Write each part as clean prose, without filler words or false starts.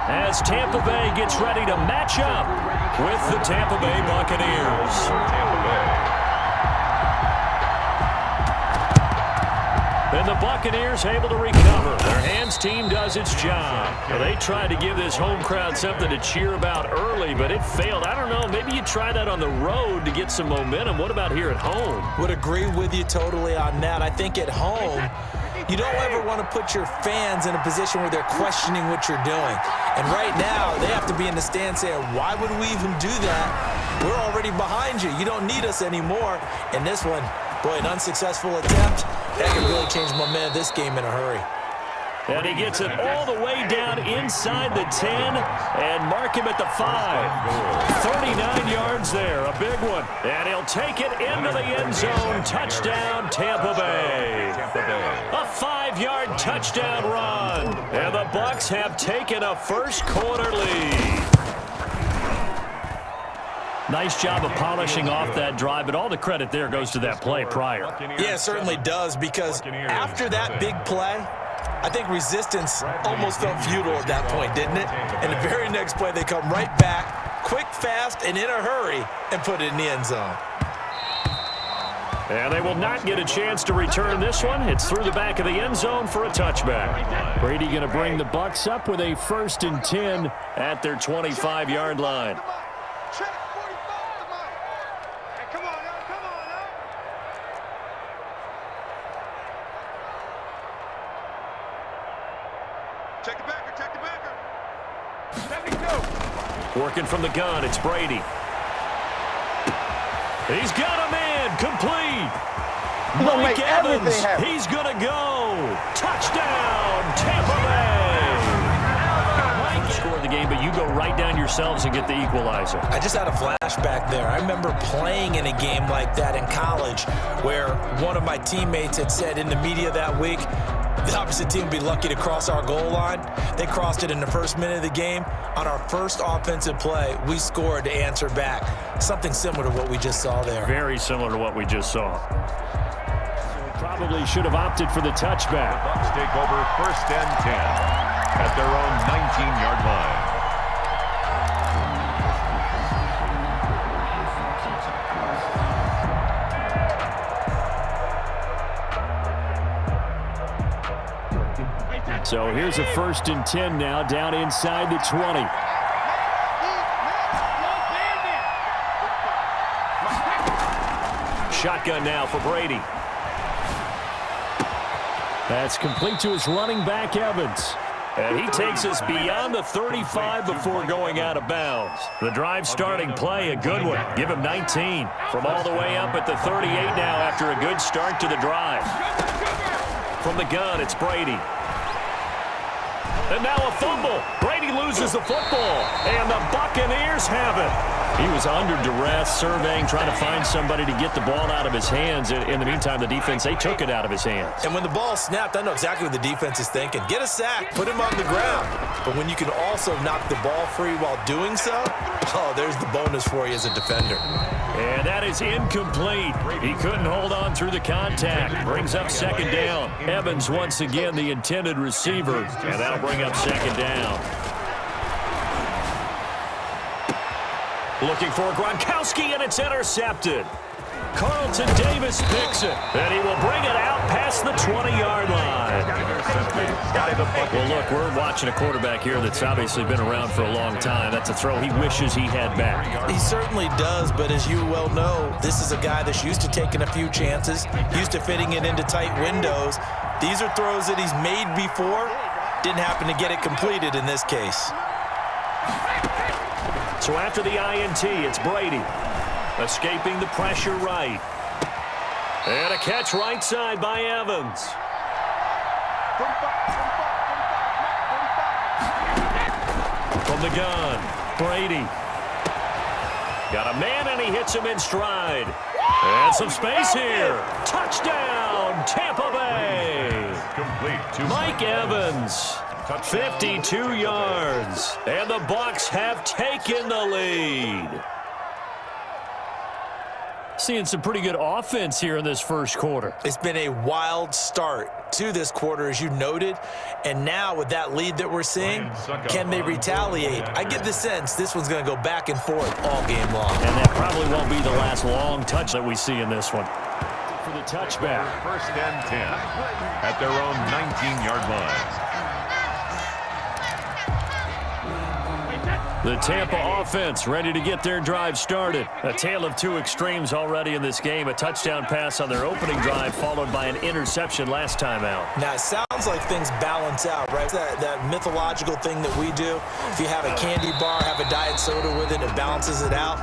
as Tampa Bay gets ready to match up with the Tampa Bay Buccaneers. Tampa Bay. And the Buccaneers able to recover. Their hands team does its job. Well, they tried to give this home crowd something to cheer about early, but it failed. I don't know. Maybe you try that on the road to get some momentum. What about here at home? Would agree with you totally on that. I think at home, you don't ever want to put your fans in a position where they're questioning what you're doing. And right now, they have to be in the stand saying, why would we even do that? We're already behind you. You don't need us anymore. And this one, boy, an unsuccessful attempt. That could really change the momentum of this game in a hurry. And he gets it all the way down inside the 10 and mark him at the 5. 39 yards there, a big one. And he'll take it into the end zone. Touchdown, Tampa Bay. A 5-yard touchdown run. And the Bucs have taken a first-quarter lead. Nice job of polishing off that drive, but all the credit there goes to that play prior. Yeah, it certainly does, because after that big play, I think resistance almost felt futile at that point, didn't it? And the very next play, they come right back, quick, fast, and in a hurry, and put it in the end zone. And they will not get a chance to return this one. It's through the back of the end zone for a touchback. Brady going to bring the Bucs up with a 1st and 10 at their 25-yard line. Check the backer. Working from the gun, it's Brady. He's got a man, complete. Mike Evans, he's going to go. Touchdown, Tampa Bay. Mike scored the game, but you go right down yourselves and get the equalizer. I just had a flashback there. I remember playing in a game like that in college where one of my teammates had said in the media that week, the opposite team would be lucky to cross our goal line. They crossed it in the first minute of the game. On our first offensive play, we scored to answer back. Something similar to what we just saw there. Very similar to what we just saw. So probably should have opted for the touchback. The Bucs take over 1st and 10 at their own 19-yard line. So here's a 1st and 10 now, down inside the 20. Shotgun now for Brady. That's complete to his running back, Evans. And he takes us beyond the 35 before going out of bounds. The drive starting play, a good one. Give him 19 from all the way up at the 38 now after a good start to the drive. From the gun, it's Brady. And now a fumble. Brady loses the football, and the Buccaneers have it. He was under duress, surveying, trying to find somebody to get the ball out of his hands. In the meantime, the defense, they took it out of his hands. And when the ball snapped, I know exactly what the defense is thinking. Get a sack, put him on the ground. But when you can also knock the ball free while doing so, oh, there's the bonus for you as a defender. And that is incomplete. He couldn't hold on through the contact. Brings up 2nd down. Evans once again the intended receiver, and that'll bring up 2nd down. Looking for Gronkowski, and it's intercepted. Carlton Davis picks it, and he will bring it out past the 20-yard line. Well, look, we're watching a quarterback here that's obviously been around for a long time. That's a throw he wishes he had back. He certainly does, but as you well know, this is a guy that's used to taking a few chances, used to fitting it into tight windows. These are throws that he's made before. Didn't happen to get it completed in this case. So after the INT, it's Brady. Escaping the pressure right. And a catch right side by Evans. From the gun, Brady. Got a man, and he hits him in stride. And some space here. Touchdown, Tampa Bay. Complete. Mike Evans. 52 yards. And the Bucs have taken the lead. Seeing some pretty good offense here in this first quarter. It's been a wild start to this quarter, as you noted. And now with that lead that we're seeing, can they retaliate? I get the sense this one's going to go back and forth all game long. And that probably won't be the last long touch that we see in this one. For the touchback. First and 10 at their own 19-yard line. The Tampa offense ready to get their drive started. A tale of two extremes already in this game. A touchdown pass on their opening drive followed by an interception last time out. Now, it sounds like things balance out, right? That mythological thing that we do. If you have a candy bar, have a diet soda with it, it balances it out.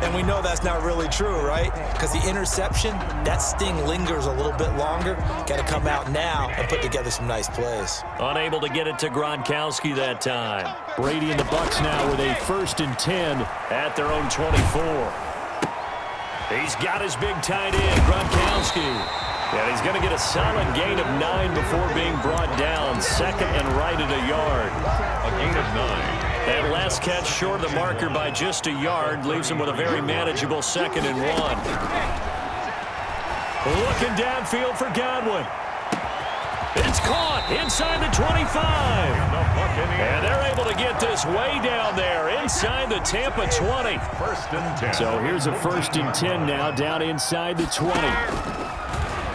And we know that's not really true, right? Because the interception, that sting lingers a little bit longer. Got to come out now and put together some nice plays. Unable to get it to Gronkowski that time. Brady and the Bucs now with a 1st and 10 at their own 24. He's got his big tight end, Gronkowski. And he's going to get a solid gain of 9 before being brought down. Second and right at a yard. A gain of 9. That last catch short of the marker by just a yard leaves him with a very manageable 2nd and 1. Looking downfield for Godwin. It's caught inside the 25. And they're able to get this way down there inside the Tampa 20. First and 10. So here's a 1st and 10 now down inside the 20.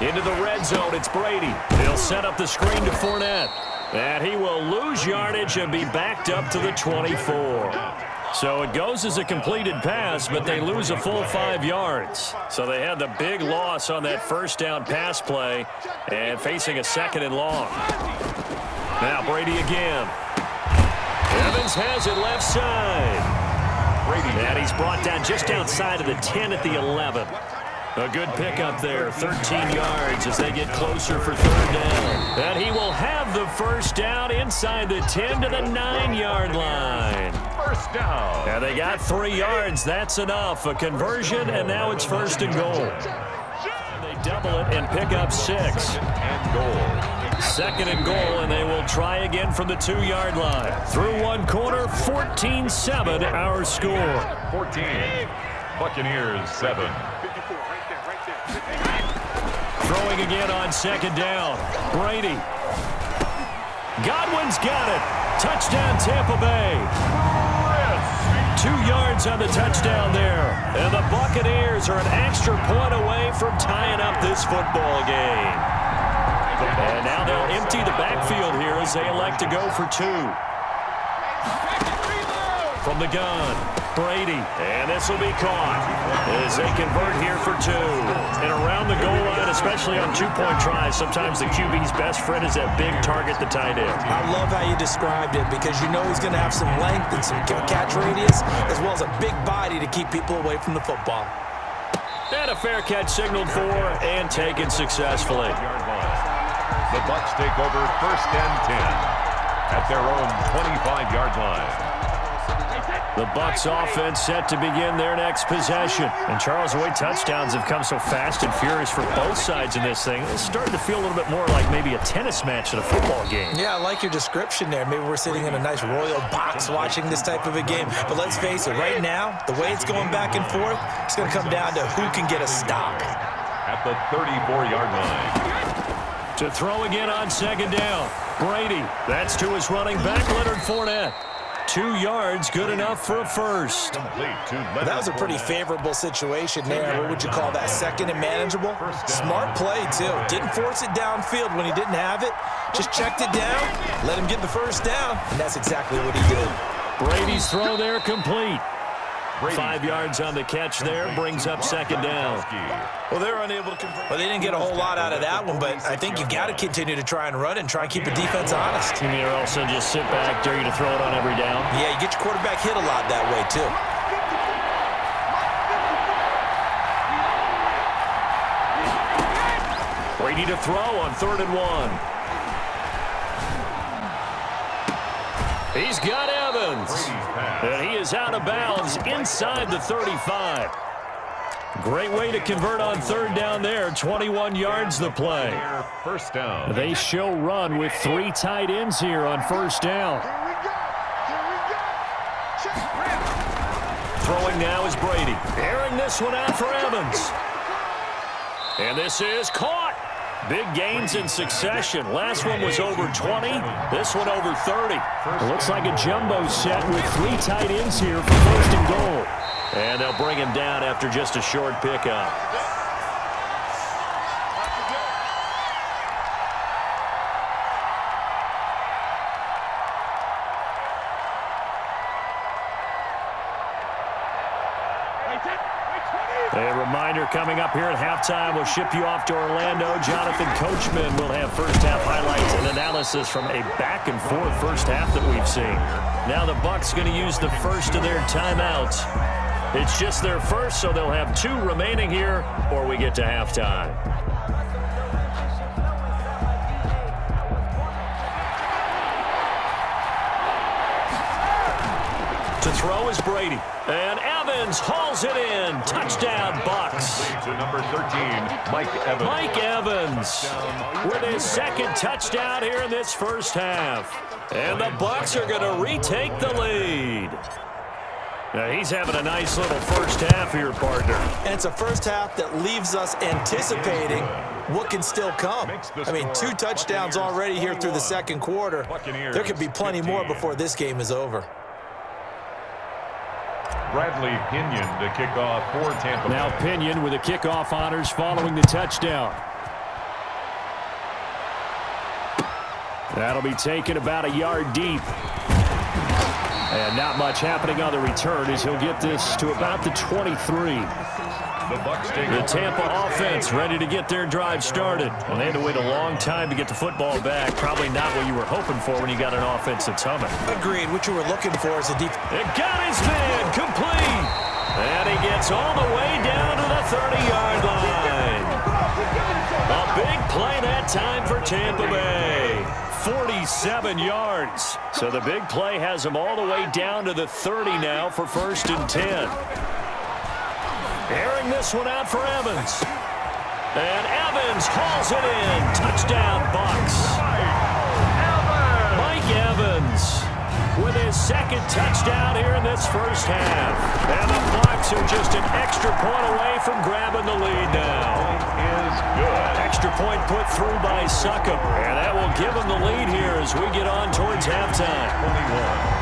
Into the red zone, it's Brady. He'll set up the screen to Fournette. And he will lose yardage and be backed up to the 24. So it goes as a completed pass, but they lose a full 5 yards. So they had the big loss on that first down pass play and facing a 2nd and long. Now Brady again. Evans has it left side. Brady. And he's brought down just outside of the 10 at the 11. A good pickup there, 13 yards as they get closer for 3rd down. And he will have the first down inside the 10 to the 9-yard line. First down. And they got 3 yards. That's enough. A conversion, and now it's 1st and goal. They double it and pick up 6. And goal. 2nd and goal, and they will try again from the 2-yard line. Through one quarter, 14-7 our score. 14. Buccaneers 7. Throwing again on 2nd down. Brady. Godwin's got it. Touchdown, Tampa Bay. 2 yards on the touchdown there. And the Buccaneers are an extra point away from tying up this football game. And now they'll empty the backfield here as they elect to go for 2. From the gun, Brady, and this will be caught as they convert here for 2. And around the goal line, especially on 2-point tries, sometimes the QB's best friend is that big target, the tight end. I love how you described it because you know he's going to have some length and some catch radius as well as a big body to keep people away from the football. And a fair catch signaled for and taken successfully. The Bucs take over 1st and 10 at their own 25-yard line. The Bucs offense set to begin their next possession. And Charles, the way touchdowns have come so fast and furious for both sides in this thing, it's starting to feel a little bit more like maybe a tennis match in a football game. Yeah, I like your description there. Maybe we're sitting in a nice royal box watching this type of a game. But let's face it, right now, the way it's going back and forth, it's going to come down to who can get a stop. At the 34-yard line. To throw again on 2nd down. Brady, that's to his running back, Leonard Fournette. 2 yards, good enough for a first. That was a pretty favorable situation there. What would you call that? 2nd and manageable? Smart play, too. Didn't force it downfield when he didn't have it. Just checked it down, let him get the first down, and that's exactly what he did. Brady's throw there complete. 5 yards on the catch there, brings up 2nd down. Well, they're unable to convert. Well, they didn't get a whole lot out of that one, but I think you got to continue to try and run and try and keep the defense honest. You mean also just sit back, dare you to throw it on every down? Yeah, you get your quarterback hit a lot that way, too. Brady to throw on 3rd and 1. He's got Evans. And he is out of bounds inside the 35. Great way to convert on 3rd down there. 21 yards the play. First down. They show run with 3 tight ends here on 1st down. Throwing now is Brady. Airing this one out for Evans. And this is caught. Big gains in succession. Last one was over 20. This one over 30. It looks like a jumbo set with 3 tight ends here for first and goal. And they'll bring him down after just a short pickup. A reminder coming up here at halftime, we'll ship you off to Orlando. Jonathan Coachman will have first half highlights and analysis from a back-and-forth first half that we've seen. Now the Bucs going to use the first of their timeouts. It's just their first, so they'll have 2 remaining here, or we get to halftime. To throw is Brady. And Evans hauls it in. Touchdown, Bucs. To number 13, Mike Evans. Mike Evans with his second touchdown here in this first half. And the Bucs are going to retake the lead. Now he's having a nice little first half here, partner. And it's a first half that leaves us anticipating what can still come. I mean, 2 touchdowns already here through the second quarter. There could be plenty more before this game is over. Bradley Pinion to kick off for Tampa Bay. Now Pinion with the kickoff honors following the touchdown. That'll be taken about a yard deep. And not much happening on the return as he'll get this to about the 23. The Tampa offense ready to get their drive started. Well, they had to wait a long time to get the football back. Probably not what you were hoping for when you got an offense that's humming. Agreed. What you were looking for is a deep. It got his man complete. And he gets all the way down to the 30-yard line. A big play that time for Tampa Bay. 47 yards. So the big play has him all the way down to the 30 now for first and 10. Airing this one out for Evans. And Evans hauls it in. Touchdown, Bucs. Mike Evans with his second touchdown here in this first half. And the Bucs are just an extra point away from grabbing the lead now. Is good. Extra point put through by Succop. And that will give them the lead here as we get on towards halftime. 21.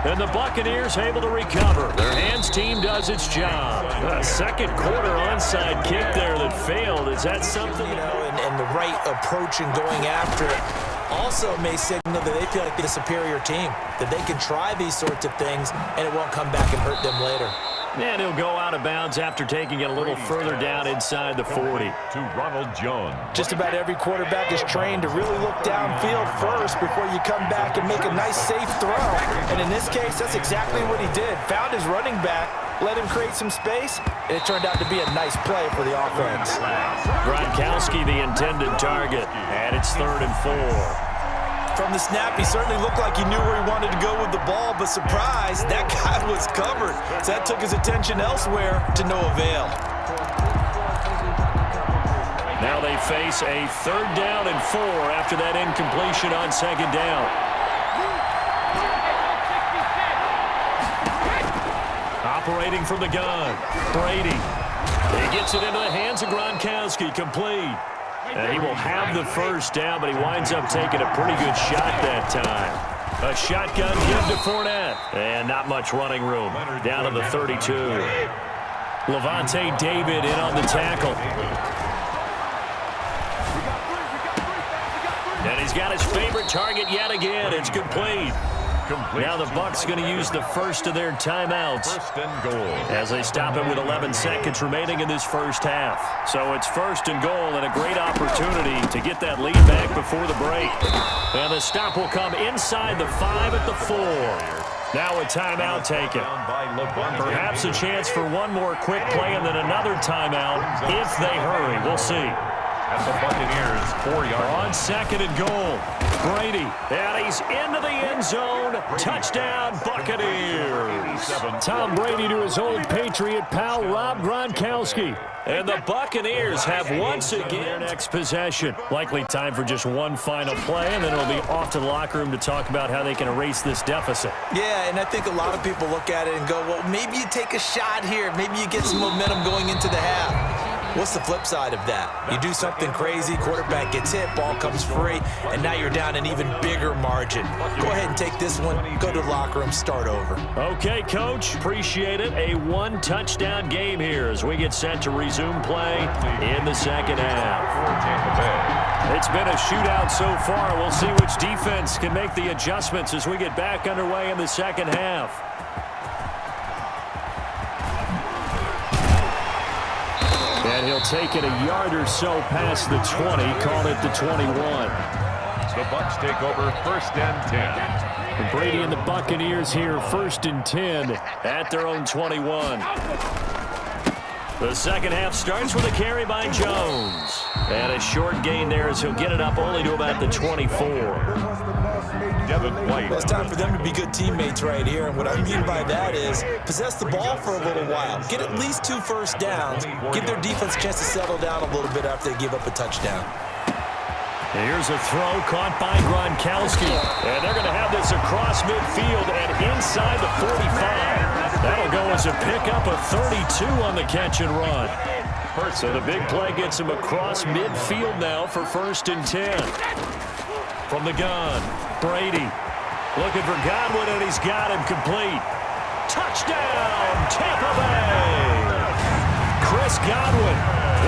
And the Buccaneers able to recover. Their hands team does its job. A second quarter onside kick there that failed. Is that something? You know, and the right approach and going after it also may signal that they feel like they're the superior team, that they can try these sorts of things and it won't come back and hurt them later. And he'll go out of bounds after taking it a little further down inside the 40. To Ronald Jones. Just about every quarterback is trained to really look downfield first before you come back and make a nice, safe throw. And in this case, that's exactly what he did. Found his running back, let him create some space, and it turned out to be a nice play for the offense. Gronkowski, the intended target, and it's 3rd and 4. From the snap, he certainly looked like he knew where he wanted to go with the ball, but surprise, that guy was covered. So that took his attention elsewhere to no avail. Now they face a 3rd down and 4 after that incompletion on 2nd down. Operating from the gun, Brady. He gets it into the hands of Gronkowski, complete. And he will have the first down, but he winds up taking a pretty good shot that time. A shotgun give to Fournette. And not much running room. Down to the 32. Levante David in on the tackle. And he's got his favorite target yet again. It's complete. Now the Bucs going to use the first of their timeouts First and goal. as they stop it with 11 seconds remaining in this first half. So it's first and goal and a great opportunity to get that lead back before the break. And the stop will come inside the 5 at the 4. Now a timeout taken. Perhaps a chance for one more quick play and then another timeout if they hurry. We'll see. at the Buccaneers' 4-yard line. On second and goal, Brady, and he's into the end zone. Touchdown, Buccaneers. Tom Brady to his old Patriot pal, Rob Gronkowski. And the Buccaneers have once again their next possession. Likely time for just one final play, and then it'll be off to the locker room to talk about how they can erase this deficit. Yeah, and I think a lot of people look at it and go, well, maybe you take a shot here. Maybe you get some momentum going into the half. What's the flip side of that? You do something crazy, quarterback gets hit, ball comes free, and now you're down an even bigger margin. Go ahead and take this one, go to the locker room, start over. Okay, Coach, appreciate it. A one-touchdown game here as we get set to resume play in the second half. It's been a shootout so far. We'll see which defense can make the adjustments as we get back underway in the second half. And he'll take it a yard or so past the 20, call it the 21. The Bucs take over 1st and 10. And Brady and the Buccaneers here 1st and 10 at their own 21. The second half starts with a carry by Jones. And a short gain there as he'll get it up only to about the 24. Well, it's time for them to be good teammates right here, and what I mean by that is possess the ball for a little while, get at least 2 first downs, give their defense a chance to settle down a little bit after they give up a touchdown. Here's a throw caught by Gronkowski, and they're going to have this across midfield and inside the 45. That'll go as a pickup of 32 on the catch and run. So the big play gets him across midfield now for 1st and 10. From the gun, Brady looking for Godwin, and he's got him complete. Touchdown, Tampa Bay! Chris Godwin,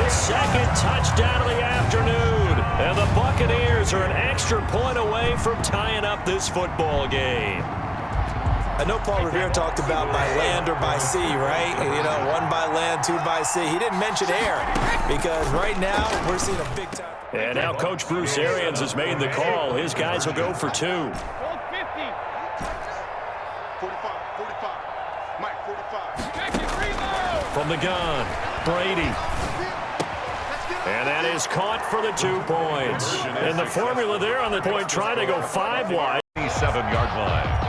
his 2nd touchdown of the afternoon. And the Buccaneers are an extra point away from tying up this football game. I know Paul Revere talked about by land or by sea, right? You know, 1 by land, 2 by sea. He didn't mention air because right now we're seeing a big time. And now Coach Bruce Arians has made the call. His guys will go for 2. 45, 45. Mike, 45. From the gun, Brady. And that is caught for the 2 points. And the formula there on the point, trying to go 5 wide. 7-yard line.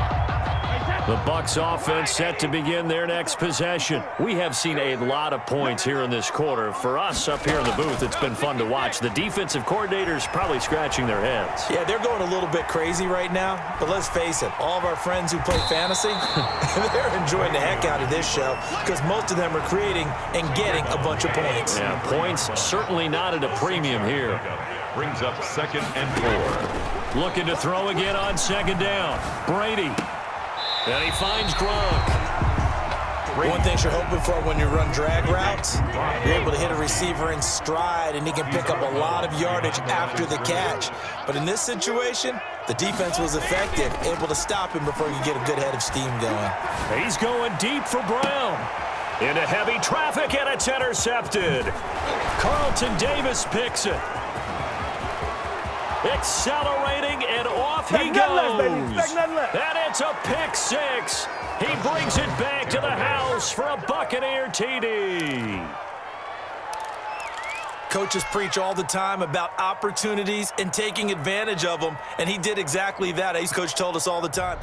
The Bucs offense set to begin their next possession. We have seen a lot of points here in this quarter. For us up here in the booth, it's been fun to watch. The defensive coordinators probably scratching their heads. Yeah, they're going a little bit crazy right now, but let's face it, all of our friends who play fantasy, they're enjoying the heck out of this show because most of them are creating and getting a bunch of points. Yeah, points certainly not at a premium here. Brings up 2nd and 4. Looking to throw again on 2nd down. Brady. And he finds Gronk. One thing you're hoping for when you run drag routes, you're able to hit a receiver in stride, and he can pick up a lot of yardage after the catch. But in this situation, the defense was effective, able to stop him before you get a good head of steam going. He's going deep for Brown. Into heavy traffic, and it's intercepted. Carlton Davis picks it. Accelerating, and off he goes. And it's a pick 6. He brings it back to the house for a Buccaneer TD. Coaches preach all the time about opportunities and taking advantage of them, and he did exactly that. His coach told us all the time.